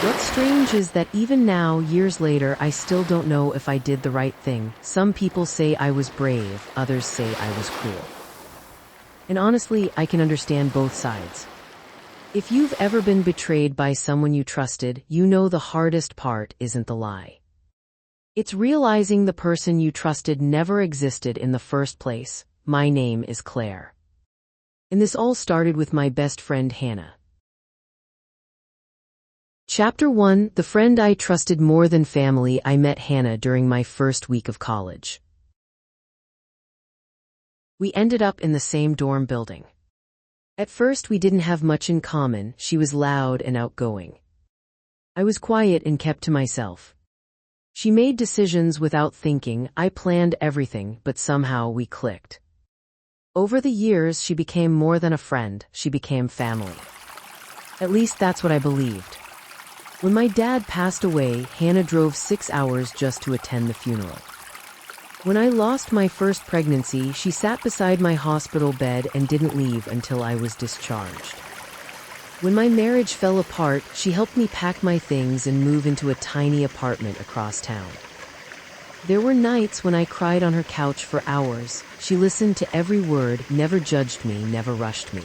What's strange is that even now, years later, I still don't know if I did the right thing. Some people say I was brave, others say I was cruel. And honestly, I can understand both sides. If you've ever been betrayed by someone you trusted, you know the hardest part isn't the lie. It's realizing the person you trusted never existed in the first place. My name is Claire. And this all started with my best friend Hannah. Chapter 1: The friend I trusted more than family. I met Hannah during my first week of college. We ended up in the same dorm building. At first we didn't have much in common. She was loud and outgoing. I was quiet and kept to myself. She made decisions without thinking. I planned everything, but somehow we clicked. Over the years, she became more than a friend. She became family. At least that's what I believed. When my dad passed away, Hannah drove 6 hours just to attend the funeral. When I lost my first pregnancy, she sat beside my hospital bed and didn't leave until I was discharged. When my marriage fell apart, she helped me pack my things and move into a tiny apartment across town. There were nights when I cried on her couch for hours. She listened to every word, never judged me, never rushed me.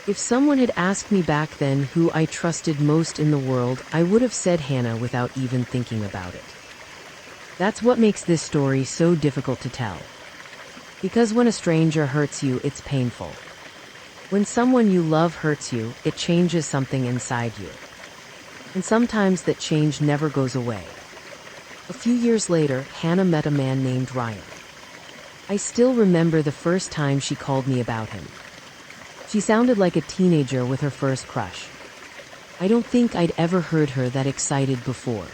If someone had asked me back then who I trusted most in the world, I would have said Hannah without even thinking about it. That's what makes this story so difficult to tell. Because when a stranger hurts you, it's painful. When someone you love hurts you, it changes something inside you. And sometimes that change never goes away. A few years later, Hannah met a man named Ryan. I still remember the first time she called me about him. She sounded like a teenager with her first crush. I don't think I'd ever heard her that excited before.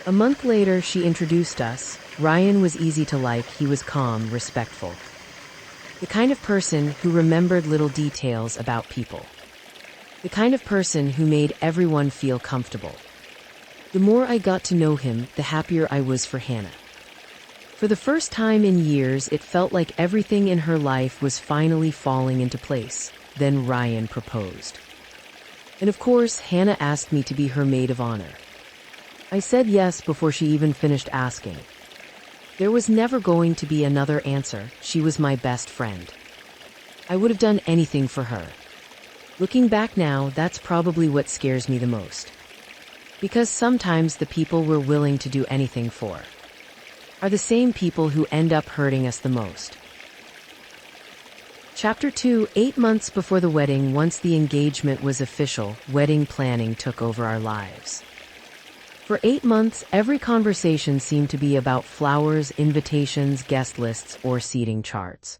A month later, she introduced us. Ryan was easy to like. He was calm, respectful. The kind of person who remembered little details about people. The kind of person who made everyone feel comfortable. The more I got to know him, the happier I was for Hannah. For the first time in years, it felt like everything in her life was finally falling into place. Then Ryan proposed. And of course, Hannah asked me to be her maid of honor. I said yes before she even finished asking. There was never going to be another answer. She was my best friend. I would have done anything for her. Looking back now, that's probably what scares me the most. Because sometimes the people we're willing to do anything for are the same people who end up hurting us the most. Chapter 2: 8 months before the wedding. Once the engagement was official, wedding planning took over our lives. For 8 months, every conversation seemed to be about flowers, invitations, guest lists, or seating charts.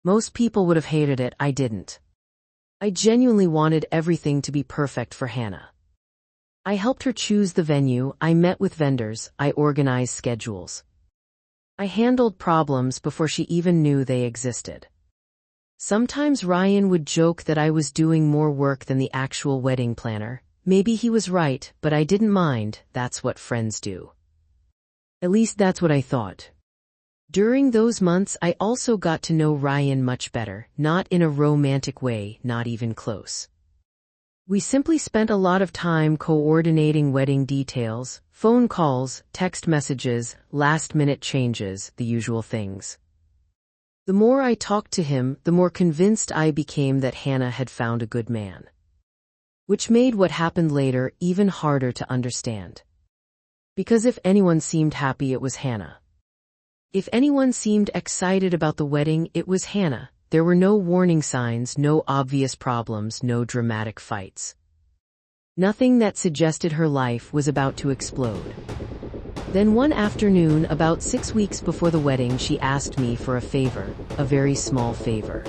Most people would have hated it. I didn't. I genuinely wanted everything to be perfect for Hannah. I helped her choose the venue, I met with vendors, I organized schedules. I handled problems before she even knew they existed. Sometimes Ryan would joke that I was doing more work than the actual wedding planner. Maybe he was right, but I didn't mind. That's what friends do. At least that's what I thought. During those months, I also got to know Ryan much better, not in a romantic way, not even close. We simply spent a lot of time coordinating wedding details, phone calls, text messages, last-minute changes, the usual things. The more I talked to him, the more convinced I became that Hannah had found a good man. Which made what happened later even harder to understand. Because if anyone seemed happy, it was Hannah. If anyone seemed excited about the wedding, it was Hannah. There were no warning signs, no obvious problems, no dramatic fights. Nothing that suggested her life was about to explode. Then one afternoon, about 6 weeks before the wedding, she asked me for a favor, a very small favor.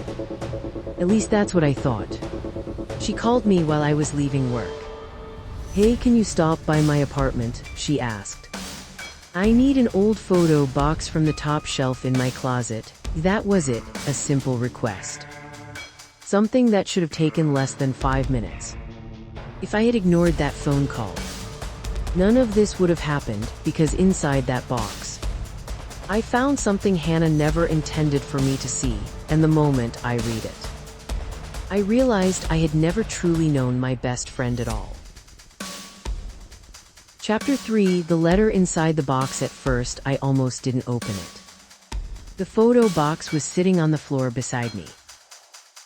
At least that's what I thought. She called me while I was leaving work. "Hey, can you stop by my apartment?" she asked. "I need an old photo box from the top shelf in my closet." That was it, a simple request. Something that should have taken less than 5 minutes. If I had ignored that phone call, none of this would have happened, because inside that box, I found something Hannah never intended for me to see, and the moment I read it, I realized I had never truly known my best friend at all. Chapter 3, the letter inside the box. At first, I almost didn't open it. The photo box was sitting on the floor beside me.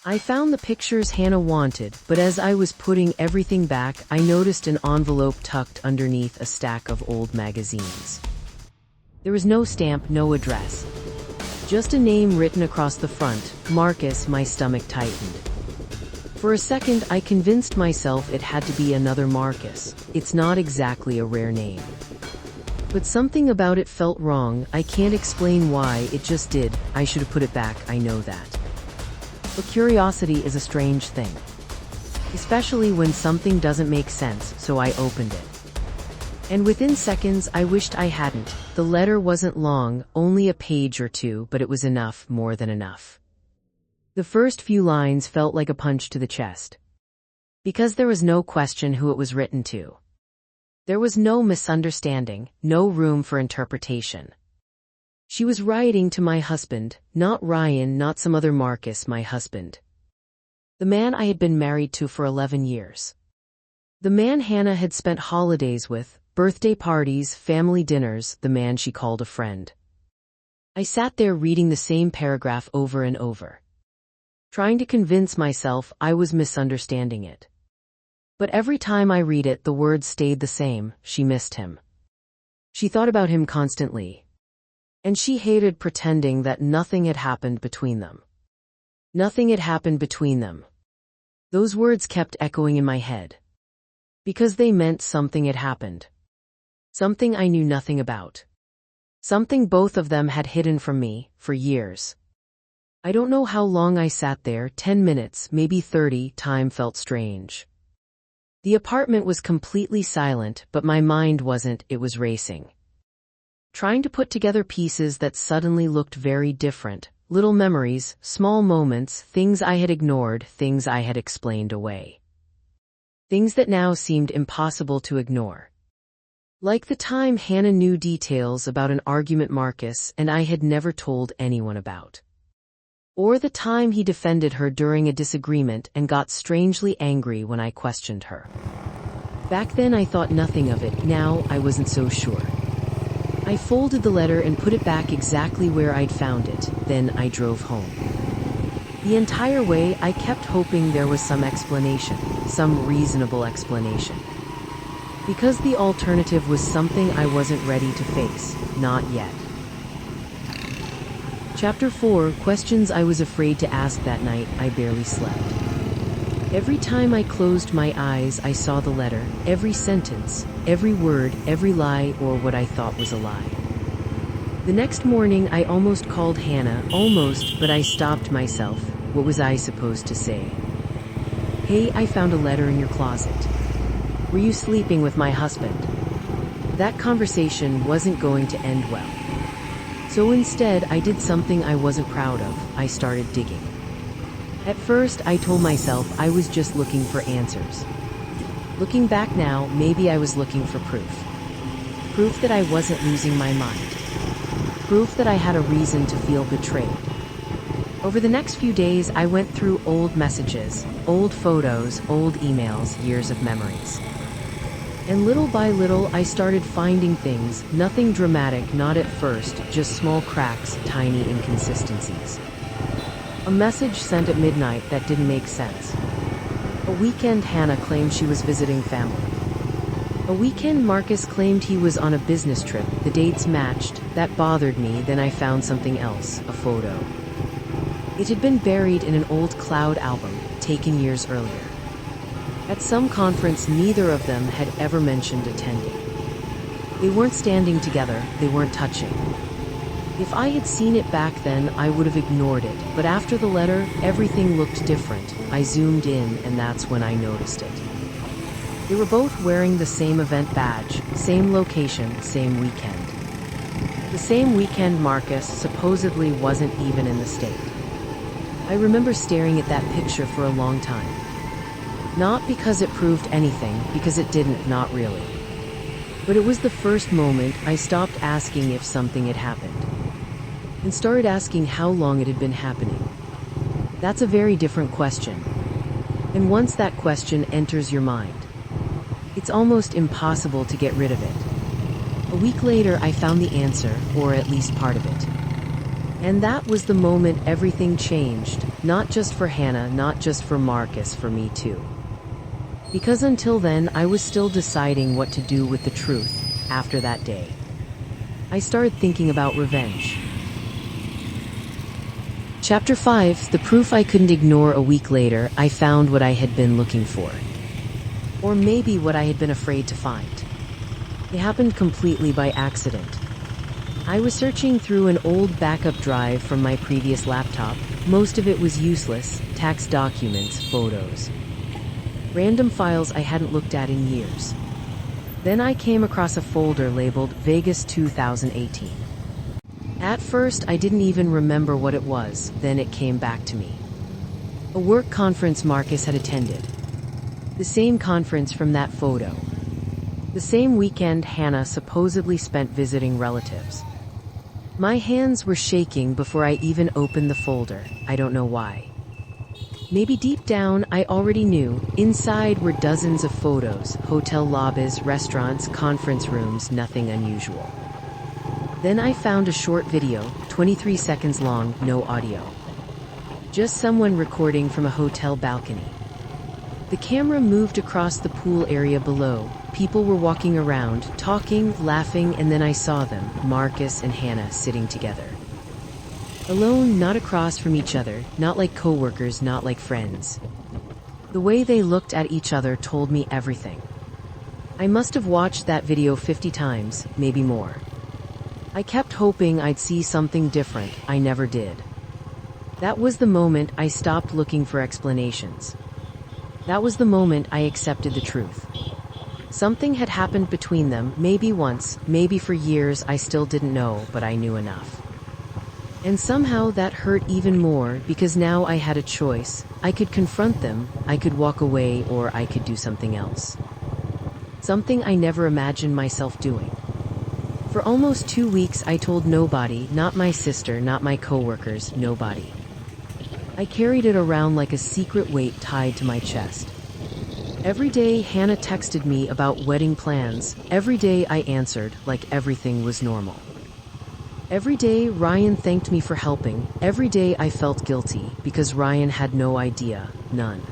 I found the pictures Hannah wanted, but as I was putting everything back, I noticed an envelope tucked underneath a stack of old magazines. There was no stamp, no address. Just a name written across the front, Marcus. My stomach tightened. For a second, I convinced myself it had to be another Marcus. It's not exactly a rare name. But something about it felt wrong. I can't explain why, it just did. I should have put it back, I know that. But curiosity is a strange thing. Especially when something doesn't make sense, so I opened it. And within seconds, I wished I hadn't. The letter wasn't long, only a page or two, but it was enough, more than enough. The first few lines felt like a punch to the chest. Because there was no question who it was written to. There was no misunderstanding, no room for interpretation. She was writing to my husband, not Ryan, not some other Marcus, my husband. The man I had been married to for 11 years. The man Hannah had spent holidays with, birthday parties, family dinners, the man she called a friend. I sat there reading the same paragraph over and over, trying to convince myself I was misunderstanding it. But every time I read it, the words stayed the same. She missed him. She thought about him constantly. And she hated pretending that nothing had happened between them. Nothing had happened between them. Those words kept echoing in my head. Because they meant something had happened. Something I knew nothing about. Something both of them had hidden from me, for years. I don't know how long I sat there, 10 minutes, maybe 30, time felt strange. The apartment was completely silent, but my mind wasn't, it was racing. Trying to put together pieces that suddenly looked very different, little memories, small moments, things I had ignored, things I had explained away. Things that now seemed impossible to ignore. Like the time Hannah knew details about an argument Marcus and I had never told anyone about. Or the time he defended her during a disagreement and got strangely angry when I questioned her. Back then I thought nothing of it, now I wasn't so sure. I folded the letter and put it back exactly where I'd found it, then I drove home. The entire way I kept hoping there was some explanation, some reasonable explanation. Because the alternative was something I wasn't ready to face, not yet. Chapter 4, questions I was afraid to ask. That night, I barely slept. Every time I closed my eyes, I saw the letter, every sentence, every word, every lie, or what I thought was a lie. The next morning, I almost called Hannah, almost, but I stopped myself. What was I supposed to say? Hey, I found a letter in your closet. Were you sleeping with my husband? That conversation wasn't going to end well. So instead, I did something I wasn't proud of. I started digging. At first, I told myself I was just looking for answers. Looking back now, maybe I was looking for proof. Proof that I wasn't losing my mind. Proof that I had a reason to feel betrayed. Over the next few days, I went through old messages, old photos, old emails, years of memories. And little by little, I started finding things, nothing dramatic, not at first, just small cracks, tiny inconsistencies. A message sent at midnight that didn't make sense. A weekend Hannah claimed she was visiting family. A weekend Marcus claimed he was on a business trip, the dates matched, that bothered me. Then I found something else, a photo. It had been buried in an old cloud album, taken years earlier. At some conference neither of them had ever mentioned attending. They weren't standing together, they weren't touching. If I had seen it back then, I would have ignored it, but after the letter, everything looked different. I zoomed in, and that's when I noticed it. They were both wearing the same event badge, same location, same weekend. The same weekend Marcus supposedly wasn't even in the state. I remember staring at that picture for a long time. Not because it proved anything, because it didn't, not really. But it was the first moment I stopped asking if something had happened. And started asking how long it had been happening. That's a very different question. And once that question enters your mind, It's almost impossible to get rid of it. A week later, I found the answer, or at least part of it. And that was the moment everything changed, not just for Hannah, not just for Marcus, for me too. Because until then, I was still deciding what to do with the truth. After that day, I started thinking about revenge. Chapter 5, The Proof I Couldn't Ignore. A week later, I found what I had been looking for. Or maybe what I had been afraid to find. It happened completely by accident. I was searching through an old backup drive from my previous laptop. Most of it was useless, tax documents, photos. Random files I hadn't looked at in years. Then I came across a folder labeled Vegas 2018. At first, I didn't even remember what it was, then it came back to me. A work conference Marcus had attended. The same conference from that photo. The same weekend Hannah supposedly spent visiting relatives. My hands were shaking before I even opened the folder. I don't know why. Maybe deep down, I already knew. Inside were dozens of photos, hotel lobbies, restaurants, conference rooms, nothing unusual. Then I found a short video, 23 seconds long, no audio. Just someone recording from a hotel balcony. The camera moved across the pool area below. People were walking around, talking, laughing, and then I saw them, Marcus and Hannah, sitting together. Alone, not across from each other, not like co-workers, not like friends. The way they looked at each other told me everything. I must have watched that video 50 times, maybe more. I kept hoping I'd see something different. I never did. That was the moment I stopped looking for explanations. That was the moment I accepted the truth. Something had happened between them, maybe once, maybe for years. I still didn't know, but I knew enough. And somehow that hurt even more, because now I had a choice. I could confront them, I could walk away, or I could do something else. Something I never imagined myself doing. For almost 2 weeks I told nobody, not my sister, not my coworkers, nobody. I carried it around like a secret weight tied to my chest. Every day Hannah texted me about wedding plans. Every day I answered like everything was normal. Every day Ryan thanked me for helping. Every day I felt guilty because Ryan had no idea, none.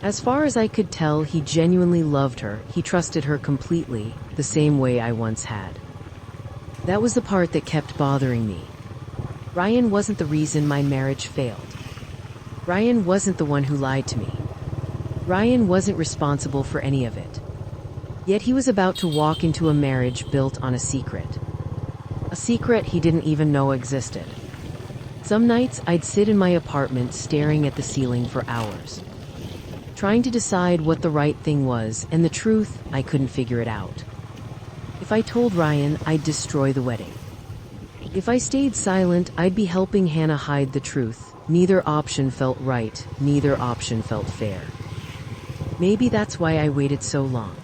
As far as I could tell, he genuinely loved her. He trusted her completely, the same way I once had. That was the part that kept bothering me. Ryan wasn't the reason my marriage failed. Ryan wasn't the one who lied to me. Ryan wasn't responsible for any of it. Yet he was about to walk into a marriage built on a secret. A secret he didn't even know existed. Some nights I'd sit in my apartment staring at the ceiling for hours, trying to decide what the right thing was, and the truth, I couldn't figure it out. If I told Ryan, I'd destroy the wedding. If I stayed silent, I'd be helping Hannah hide the truth. Neither option felt right, neither option felt fair. Maybe that's why I waited so long.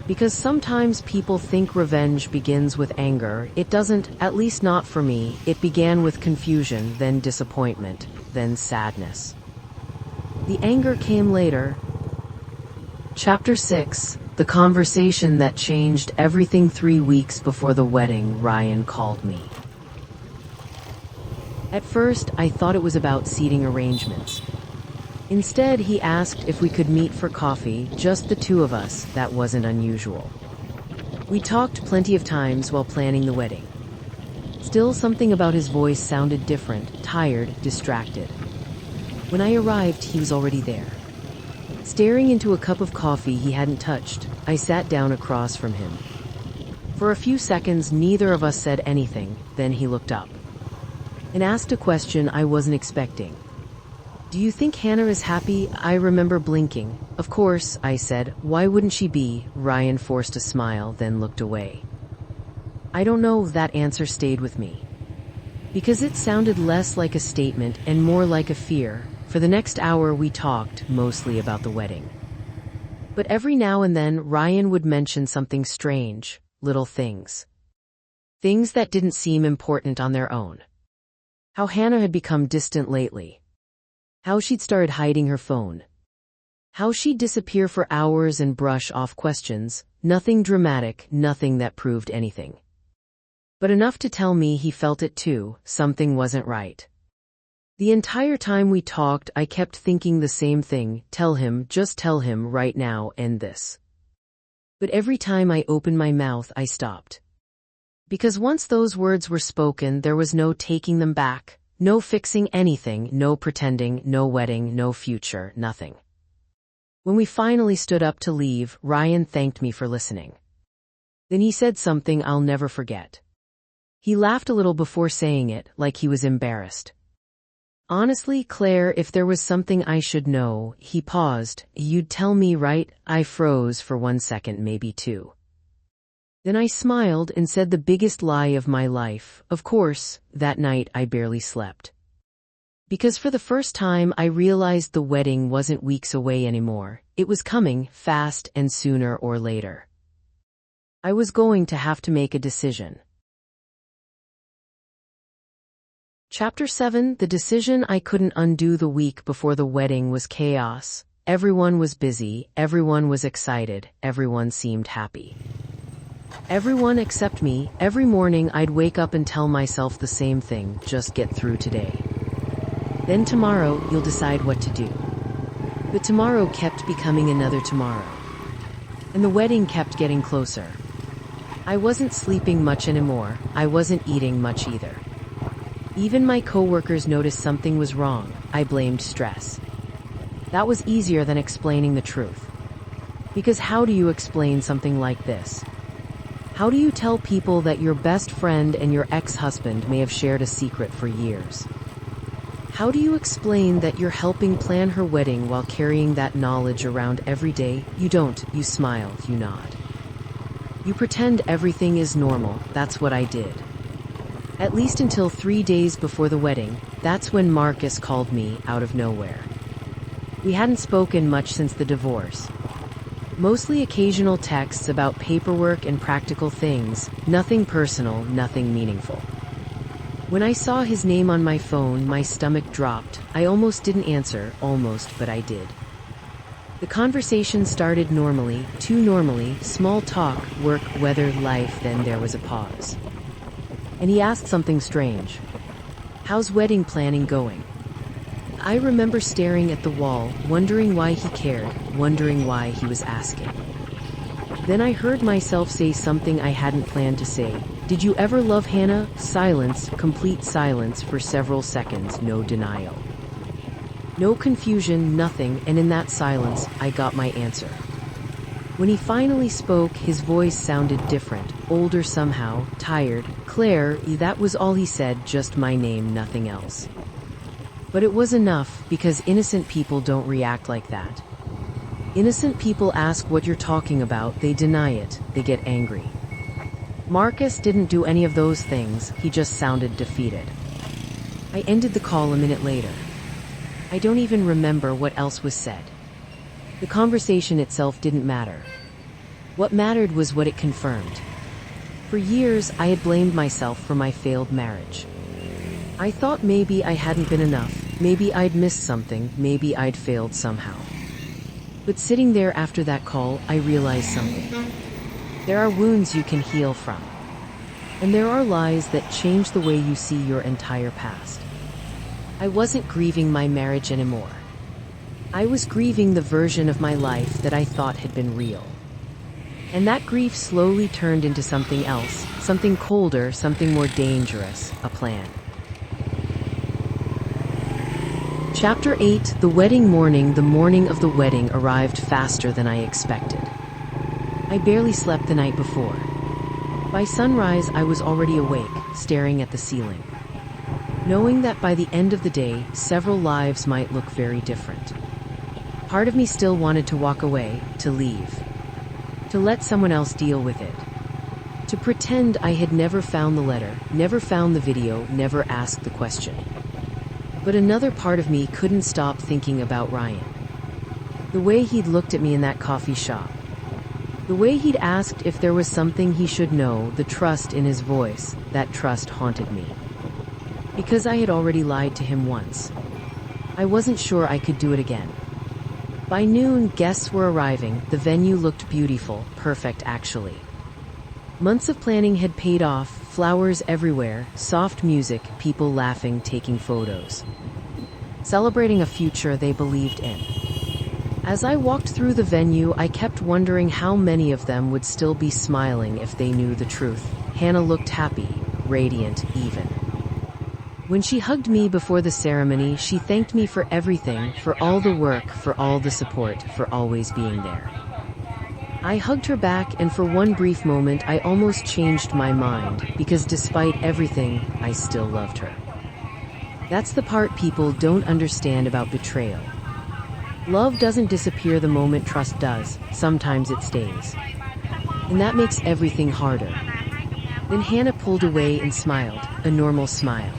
Because sometimes people think revenge begins with anger. It doesn't, at least not for me. It began with confusion, then disappointment, then sadness. The anger came later. Chapter 6, The Conversation That Changed Everything. 3 weeks before the wedding, Ryan called me. At first, I thought it was about seating arrangements. Instead, he asked if we could meet for coffee, just the two of us. That wasn't unusual. We talked plenty of times while planning the wedding. Still, something about his voice sounded different, tired, distracted. When I arrived, he was already there. Staring into a cup of coffee he hadn't touched, I sat down across from him. For a few seconds, neither of us said anything, then he looked up and asked a question I wasn't expecting. "Do you think Hannah is happy?" I remember blinking. "Of course," I said. "Why wouldn't she be?" Ryan forced a smile, then looked away. I don't know, that answer stayed with me. Because it sounded less like a statement and more like a fear. For the next hour we talked, mostly about the wedding. But every now and then Ryan would mention something strange, little things. Things that didn't seem important on their own. How Hannah had become distant lately. How she'd started hiding her phone. How she'd disappear for hours and brush off questions, nothing dramatic, nothing that proved anything. But enough to tell me he felt it too, something wasn't right. The entire time we talked, I kept thinking the same thing, tell him, just tell him right now, end this. But every time I opened my mouth, I stopped. Because once those words were spoken, there was no taking them back, no fixing anything, no pretending, no wedding, no future, nothing. When we finally stood up to leave, Ryan thanked me for listening. Then he said something I'll never forget. He laughed a little before saying it, like he was embarrassed. Honestly, Claire, if there was something I should know, he paused, you'd tell me, right? I froze for 1 second, maybe 2. Then I smiled and said the biggest lie of my life. Of course, that night I barely slept. Because for the first time I realized the wedding wasn't weeks away anymore. It was coming, fast and sooner or later. I was going to have to make a decision. Chapter 7. The decision I couldn't undo. The week before the wedding was chaos. Everyone was busy, everyone was excited, everyone seemed happy. Everyone except me. Every morning I'd wake up and tell myself the same thing, just get through today. Then tomorrow you'll decide what to do. But tomorrow kept becoming another tomorrow. And the wedding kept getting closer. I wasn't sleeping much anymore, I wasn't eating much either. Even my coworkers noticed something was wrong. I blamed stress. That was easier than explaining the truth. Because how do you explain something like this? How do you tell people that your best friend and your ex-husband may have shared a secret for years? How do you explain that you're helping plan her wedding while carrying that knowledge around every day? You don't, you smile, you nod. You pretend everything is normal. That's what I did. At least until 3 days before the wedding. That's when Marcus called me out of nowhere. We hadn't spoken much since the divorce. Mostly occasional texts about paperwork and practical things, nothing personal, nothing meaningful. When I saw his name on my phone, my stomach dropped. I almost didn't answer, but I did. The conversation started normally, too normally, small talk, work, weather, life, then there was a pause. And he asked something strange. How's wedding planning going? I remember staring at the wall, wondering why he cared, wondering why he was asking. Then I heard myself say something I hadn't planned to say. Did you ever love Hannah? Silence, complete silence for several seconds, no denial. No confusion, nothing, and in that silence, I got my answer. When he finally spoke, his voice sounded different, older somehow, tired. Claire, that was all he said, just my name, nothing else. But it was enough, because innocent people don't react like that. Innocent people ask what you're talking about, they deny it, they get angry. Marcus didn't do any of those things, he just sounded defeated. I ended the call a minute later. I don't even remember what else was said. The conversation itself didn't matter. What mattered was what it confirmed. For years, I had blamed myself for my failed marriage. I thought maybe I hadn't been enough, maybe I'd missed something, maybe I'd failed somehow. But sitting there after that call, I realized something. There are wounds you can heal from. And there are lies that change the way you see your entire past. I wasn't grieving my marriage anymore. I was grieving the version of my life that I thought had been real. And that grief slowly turned into something else, something colder, something more dangerous, a plan. Chapter 8. The wedding morning. The morning of the wedding arrived faster than I expected. I barely slept the night before. By sunrise, I was already awake, staring at the ceiling. Knowing that by the end of the day, several lives might look very different. Part of me still wanted to walk away, to leave. To let someone else deal with it. To pretend I had never found the letter, never found the video, never asked the question. But another part of me couldn't stop thinking about Ryan. The way he'd looked at me in that coffee shop. The way he'd asked if there was something he should know, the trust in his voice, that trust haunted me. Because I had already lied to him once. I wasn't sure I could do it again. By noon, guests were arriving. The venue looked beautiful, perfect actually. Months of planning had paid off, flowers everywhere, soft music, people laughing, taking photos. Celebrating a future they believed in. As I walked through the venue, I kept wondering how many of them would still be smiling if they knew the truth. Hannah looked happy, radiant even. When she hugged me before the ceremony, she thanked me for everything, for all the work, for all the support, for always being there. I hugged her back, and for one brief moment I almost changed my mind, because despite everything, I still loved her. That's the part people don't understand about betrayal. Love doesn't disappear the moment trust does, sometimes it stays. And that makes everything harder. Then Hannah pulled away and smiled, a normal smile.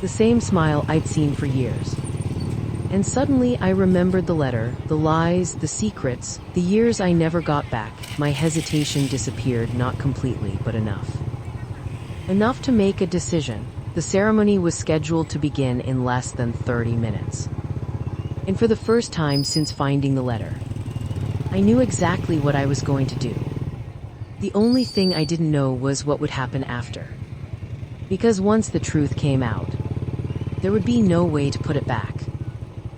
The same smile I'd seen for years. And suddenly I remembered the letter, the lies, the secrets, the years I never got back. My hesitation disappeared, not completely, but enough. Enough to make a decision. The ceremony was scheduled to begin in less than 30 minutes. And for the first time since finding the letter, I knew exactly what I was going to do. The only thing I didn't know was what would happen after. Because once the truth came out, there would be no way to put it back.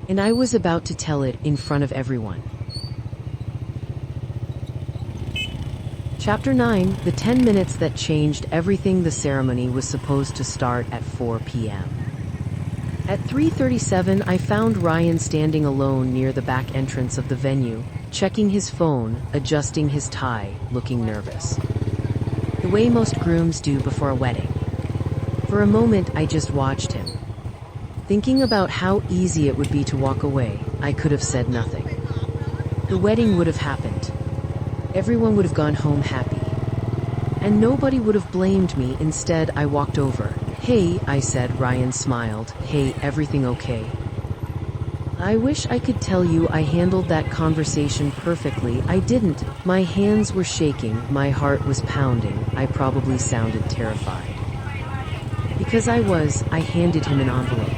And I was about to tell it in front of everyone. Chapter 9, the 10 minutes that changed everything. The ceremony was supposed to start at 4 p.m. At 3:37, I found Ryan standing alone near the back entrance of the venue, checking his phone, adjusting his tie, looking nervous. The way most grooms do before a wedding. For a moment, I just watched him. Thinking about how easy it would be to walk away, I could have said nothing. The wedding would have happened. Everyone would have gone home happy. And nobody would have blamed me. Instead, I walked over. "Hey," I said. Ryan smiled. "Hey, everything okay?" I wish I could tell you I handled that conversation perfectly. I didn't. My hands were shaking, my heart was pounding, I probably sounded terrified. Because I handed him an envelope.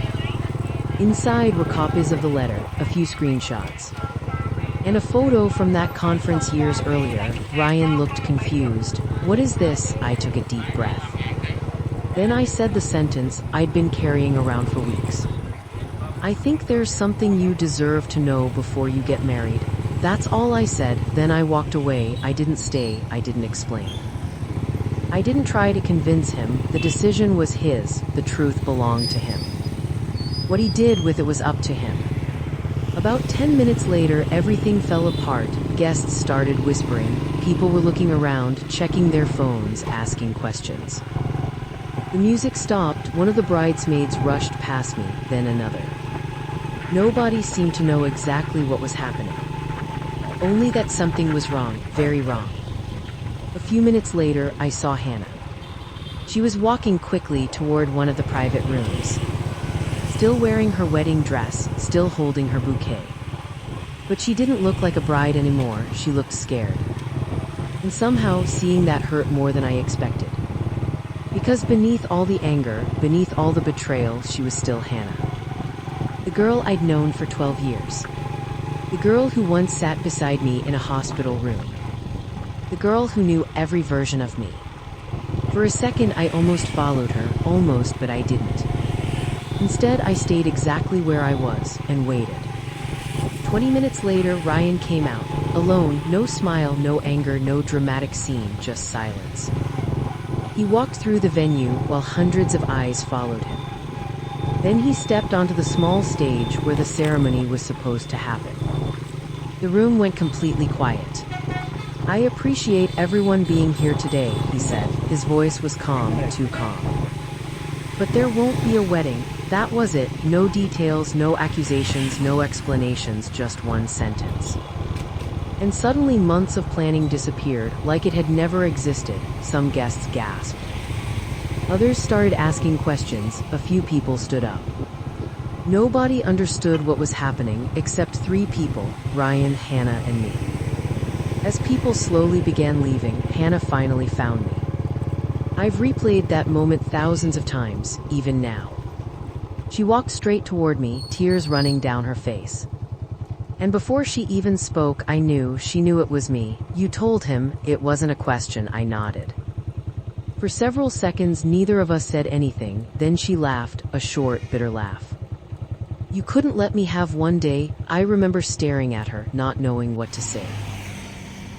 Inside were copies of the letter, a few screenshots, and a photo from that conference years earlier. Ryan looked confused. "What is this?" I took a deep breath. Then I said the sentence I'd been carrying around for weeks. "I think there's something you deserve to know before you get married." That's all I said. Then I walked away. I didn't stay. I didn't explain. I didn't try to convince him. The decision was his. The truth belonged to him. What he did with it was up to him. About 10 minutes later, everything fell apart. Guests started whispering. People were looking around, checking their phones, asking questions. The music stopped. One of the bridesmaids rushed past me, then another. Nobody seemed to know exactly what was happening. Only that something was wrong, very wrong. A few minutes later, I saw Hannah. She was walking quickly toward one of the private rooms. Still wearing her wedding dress, still holding her bouquet. But she didn't look like a bride anymore. She looked scared. And somehow, seeing that hurt more than I expected. Because beneath all the anger, beneath all the betrayal, she was still Hannah. The girl I'd known for 12 years. The girl who once sat beside me in a hospital room. The girl who knew every version of me. For a second, I almost followed her, almost, but I didn't. Instead, I stayed exactly where I was, and waited. 20 minutes later, Ryan came out, alone, no smile, no anger, no dramatic scene, just silence. He walked through the venue, while hundreds of eyes followed him. Then he stepped onto the small stage where the ceremony was supposed to happen. The room went completely quiet. "I appreciate everyone being here today," he said. His voice was calm, too calm. "But there won't be a wedding." That was it. No details, no accusations, no explanations, just one sentence. And suddenly months of planning disappeared, like it had never existed. Some guests gasped. Others started asking questions. A few people stood up. Nobody understood what was happening, except 3 people, Ryan, Hannah, and me. As people slowly began leaving, Hannah finally found me. I've replayed that moment thousands of times, even now. She walked straight toward me, tears running down her face. And before she even spoke, I knew she knew it was me. You told him. It wasn't a question, I nodded. For several seconds, neither of us said anything, then she laughed, a short, bitter laugh. You couldn't let me have one day. I remember staring at her, not knowing what to say.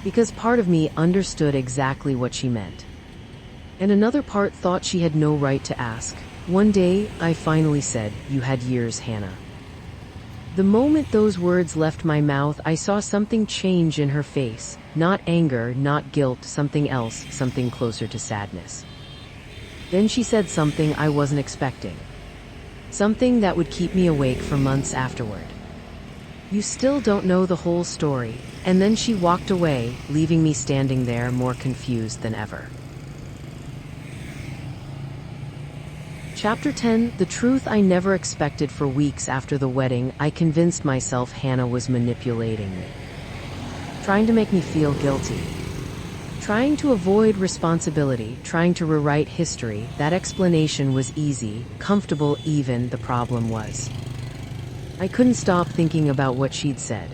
Because part of me understood exactly what she meant. And another part thought she had no right to ask. One day, I finally said, "You had years, Hannah." The moment those words left my mouth, I saw something change in her face. Not anger, not guilt, something else, something closer to sadness. Then she said something I wasn't expecting. Something that would keep me awake for months afterward. You still don't know the whole story. And then she walked away, leaving me standing there more confused than ever. Chapter 10, The truth I never expected. For weeks after the wedding, I convinced myself Hannah was manipulating me. Trying to make me feel guilty. Trying to avoid responsibility, trying to rewrite history. That explanation was easy, comfortable even. The problem was, I couldn't stop thinking about what she'd said.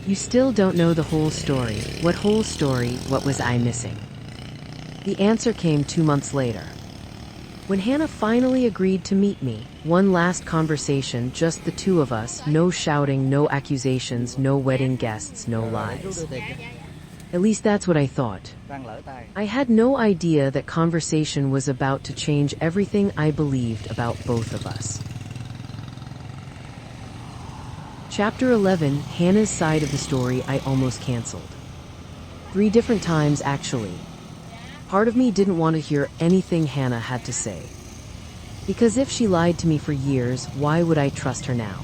You still don't know the whole story. What whole story? What was I missing? The answer came 2 months later. When Hannah finally agreed to meet me, one last conversation, just the two of us, no shouting, no accusations, no wedding guests, no lies. At least that's what I thought. I had no idea that conversation was about to change everything I believed about both of us. Chapter 11, Hannah's side of the story. I almost canceled. 3 different times, actually. Part of me didn't want to hear anything Hannah had to say. Because if she lied to me for years, why would I trust her now?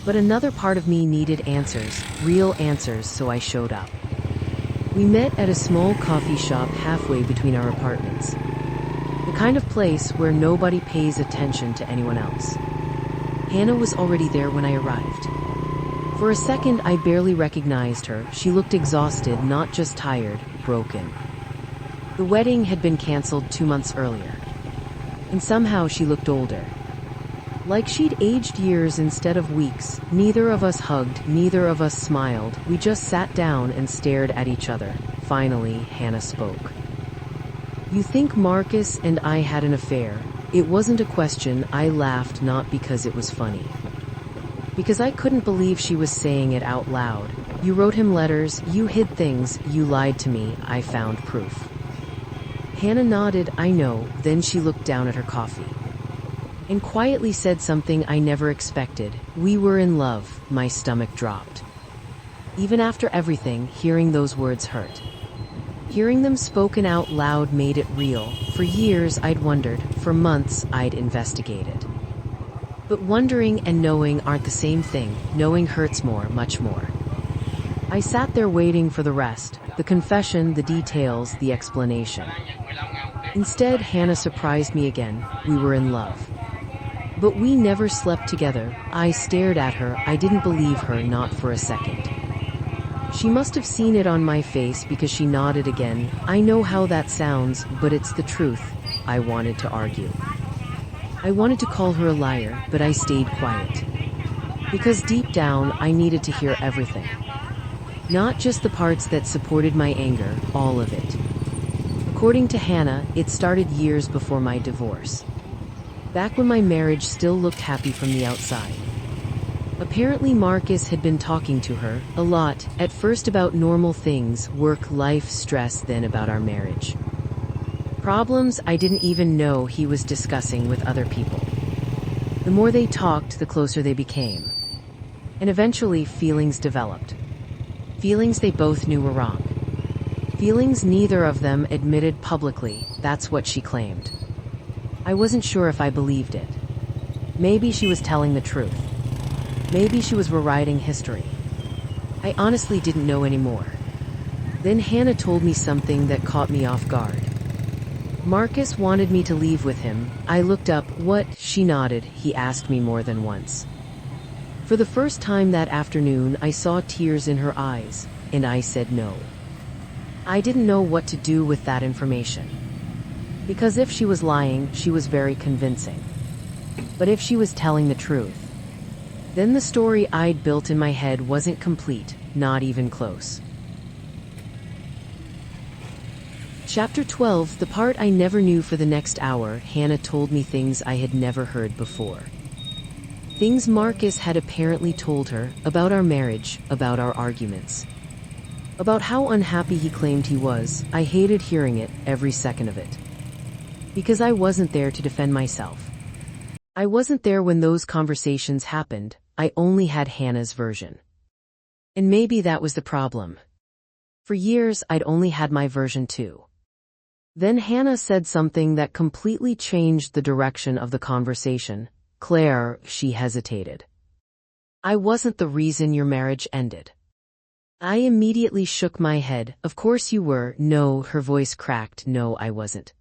But another part of me needed answers, real answers, so I showed up. We met at a small coffee shop halfway between our apartments. The kind of place where nobody pays attention to anyone else. Hannah was already there when I arrived. For a second, I barely recognized her. She looked exhausted, not just tired, broken. The wedding had been canceled 2 months earlier. And somehow she looked older. Like she'd aged years instead of weeks. Neither of us hugged, neither of us smiled. We just sat down and stared at each other. Finally, Hannah spoke. You think Marcus and I had an affair? It wasn't a question. I laughed, not because it was funny. Because I couldn't believe she was saying it out loud. You wrote him letters, you hid things, you lied to me. I found proof. Hannah nodded. I know. Then she looked down at her coffee. And quietly said something I never expected. We were in love. My stomach dropped. Even after everything, hearing those words hurt. Hearing them spoken out loud made it real. For years I'd wondered. For months I'd investigated. But wondering and knowing aren't the same thing. Knowing hurts more, much more. I sat there waiting for the rest. The confession, the details, the explanation. Instead, Hannah surprised me again. We were in love. But we never slept together. I stared at her. I didn't believe her, not for a second. She must have seen it on my face because she nodded again. I know how that sounds, but it's the truth. I wanted to argue. I wanted to call her a liar, but I stayed quiet. Because deep down, I needed to hear everything. Not just the parts that supported my anger, all of it. According to Hannah, it started years before my divorce. Back when my marriage still looked happy from the outside. Apparently Marcus had been talking to her, a lot, at first about normal things, work, life, stress, then about our marriage. Problems I didn't even know he was discussing with other people. The more they talked, the closer they became. And eventually feelings developed. Feelings they both knew were wrong. Feelings neither of them admitted publicly. That's what she claimed. I wasn't sure if I believed it. Maybe she was telling the truth. Maybe she was rewriting history. I honestly didn't know anymore. Then Hannah told me something that caught me off guard. Marcus wanted me to leave with him. I looked up. What? She nodded. He asked me more than once. For the first time that afternoon, I saw tears in her eyes, and I said no. I didn't know what to do with that information. Because if she was lying, she was very convincing. But if she was telling the truth, Then the story I'd built in my head wasn't complete, not even close. Chapter 12, the part I never knew. For the next hour, Hannah told me things I had never heard before. Things Marcus had apparently told her, about our marriage, about our arguments. About how unhappy he claimed he was. I hated hearing it, every second of it. Because I wasn't there to defend myself. I wasn't there when those conversations happened, I only had Hannah's version. And maybe that was the problem. For years I'd only had my version too. Then Hannah said something that completely changed the direction of the conversation. Claire, she hesitated. I wasn't the reason your marriage ended. I immediately shook my head. Of course you were. No, her voice cracked. No, I wasn't.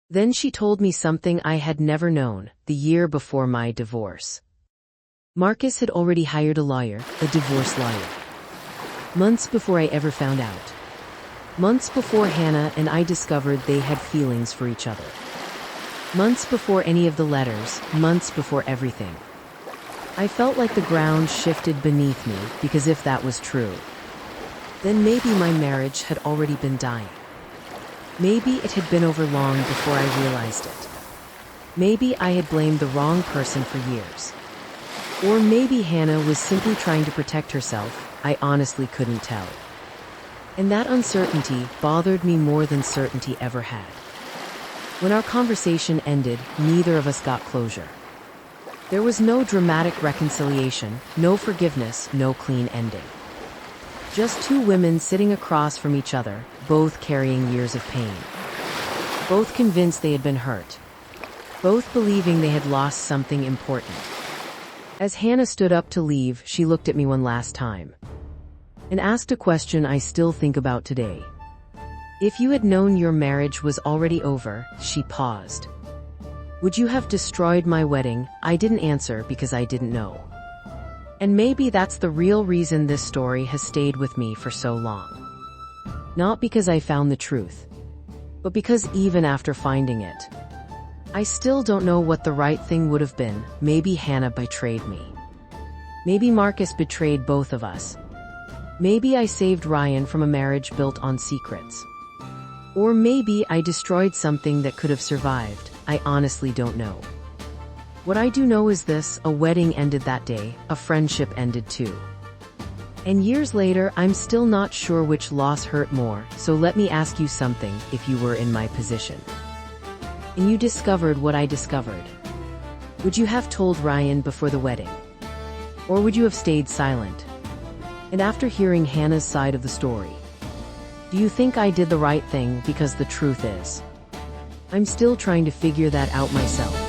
Then she told me something I had never known. The year before my divorce, Marcus had already hired a lawyer, a divorce lawyer. Months before I ever found out. Months before Hannah and I discovered they had feelings for each other. Months before any of the letters, months before everything. I felt like the ground shifted beneath me, because if that was true, then maybe my marriage had already been dying. Maybe it had been over long before I realized it. Maybe I had blamed the wrong person for years. Or maybe Hannah was simply trying to protect herself. I honestly couldn't tell. And that uncertainty bothered me more than certainty ever had. When our conversation ended, neither of us got closure. There was no dramatic reconciliation, no forgiveness, no clean ending. Just two women sitting across from each other, both carrying years of pain. Both convinced they had been hurt. Both believing they had lost something important. As Hannah stood up to leave, she looked at me one last time and asked a question I still think about today. If you had known your marriage was already over, she paused. Would you have destroyed my wedding? I didn't answer because I didn't know. And maybe that's the real reason this story has stayed with me for so long. Not because I found the truth, but because even after finding it, I still don't know what the right thing would have been. Maybe Hannah betrayed me. Maybe Marcus betrayed both of us. Maybe I saved Ryan from a marriage built on secrets. Or maybe I destroyed something that could have survived. I honestly don't know. What I do know is this: a wedding ended that day, a friendship ended too. And years later, I'm still not sure which loss hurt more. So let me ask you something. If you were in my position, and you discovered what I discovered, would you have told Ryan before the wedding? Or would you have stayed silent? And after hearing Hannah's side of the story, do you think I did the right thing? Because the truth is, I'm still trying to figure that out myself.